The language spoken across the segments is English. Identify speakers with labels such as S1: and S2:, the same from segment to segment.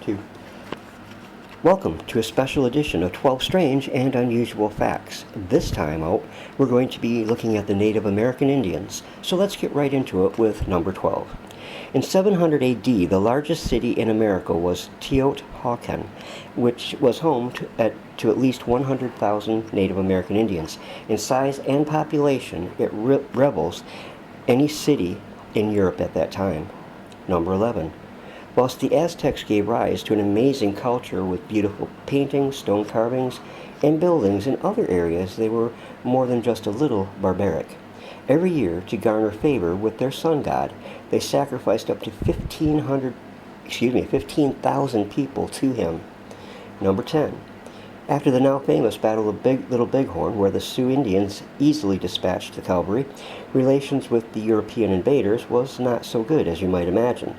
S1: 2. Welcome to a special edition of 12 Strange and Unusual Facts. This time out, we're going to be looking at the Native American Indians, so let's get right into it with number 12. In 700 AD, the largest city in America was Teotihuacan, which was home to at least 100,000 Native American Indians. In size and population, it rivals any city in Europe at that time. Number 11. Whilst the Aztecs gave rise to an amazing culture with beautiful paintings, stone carvings, and buildings in other areas, they were more than just a little barbaric. Every year, to garner favor with their sun god, they sacrificed up to 15,000 people to him. Number 10. After the now famous Battle of Little Bighorn, where the Sioux Indians easily dispatched the cavalry, relations with the European invaders was not so good as you might imagine.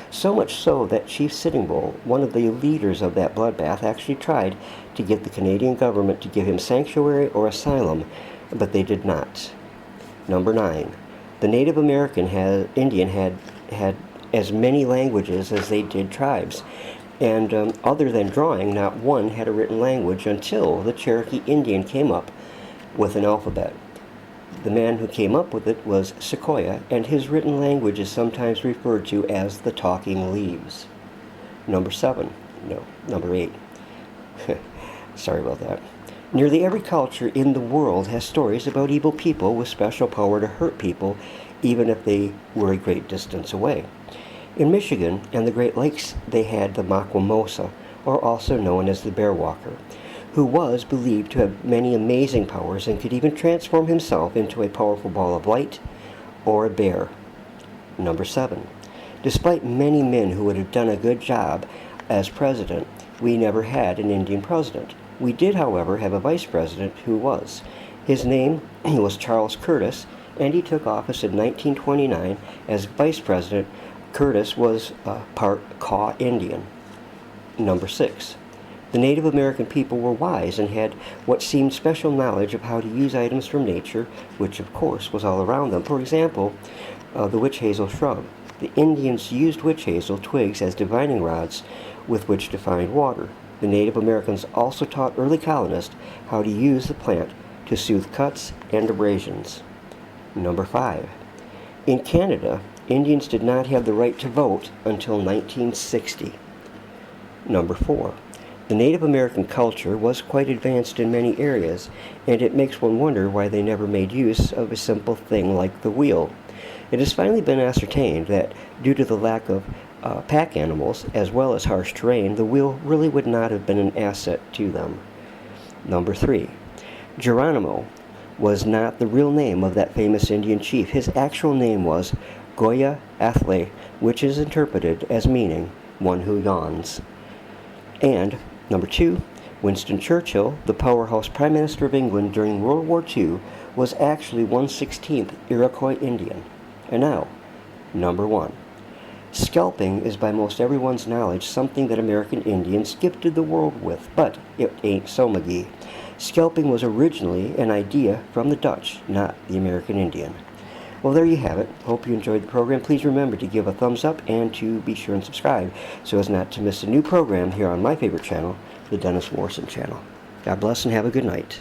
S1: So much so that Chief Sitting Bull, one of the leaders of that bloodbath, actually tried to get the Canadian government to give him sanctuary or asylum, but they did not. Number 9. The Native American Indian had as many languages as they did tribes. And other than drawing, not one had a written language until the Cherokee Indian came up with an alphabet. The man who came up with it was Sequoyah, and his written language is sometimes referred to as the Talking Leaves. Number 8. Sorry about that. Nearly every culture in the world has stories about evil people with special power to hurt people, even if they were a great distance away. In Michigan and the Great Lakes, they had the Makwamosa, or also known as the Bear Walker, who was believed to have many amazing powers and could even transform himself into a powerful ball of light or a bear. Number 7. Despite many men who would have done a good job as president, we never had an Indian president. We did, however, have a vice president who was. His name was Charles Curtis, and he took office in 1929 as vice president. Curtis was part Kaw Indian. Number 6. The Native American people were wise and had what seemed special knowledge of how to use items from nature, which of course was all around them. For example, the witch hazel shrub. The Indians used witch hazel twigs as divining rods with which to find water. The Native Americans also taught early colonists how to use the plant to soothe cuts and abrasions. Number 5. In Canada, Indians did not have the right to vote until 1960. Number 4. The Native American culture was quite advanced in many areas, and it makes one wonder why they never made use of a simple thing like the wheel. It has finally been ascertained that due to the lack of pack animals, as well as harsh terrain, the wheel really would not have been an asset to them. Number 3. Geronimo was not the real name of that famous Indian chief. His actual name was Goya Athle, which is interpreted as meaning one who yawns. And number 2, Winston Churchill, the powerhouse Prime Minister of England during World War II, was actually 1/16th Iroquois Indian. And now, number 1. Scalping is by most everyone's knowledge something that American Indians gifted the world with, but it ain't so, McGee. Scalping was originally an idea from the Dutch, not the American Indian. Well, there you have it. Hope you enjoyed the program. Please remember to give a thumbs up and to be sure and subscribe so as not to miss a new program here on my favorite channel, the Dennis Morrison channel. God bless and have a good night.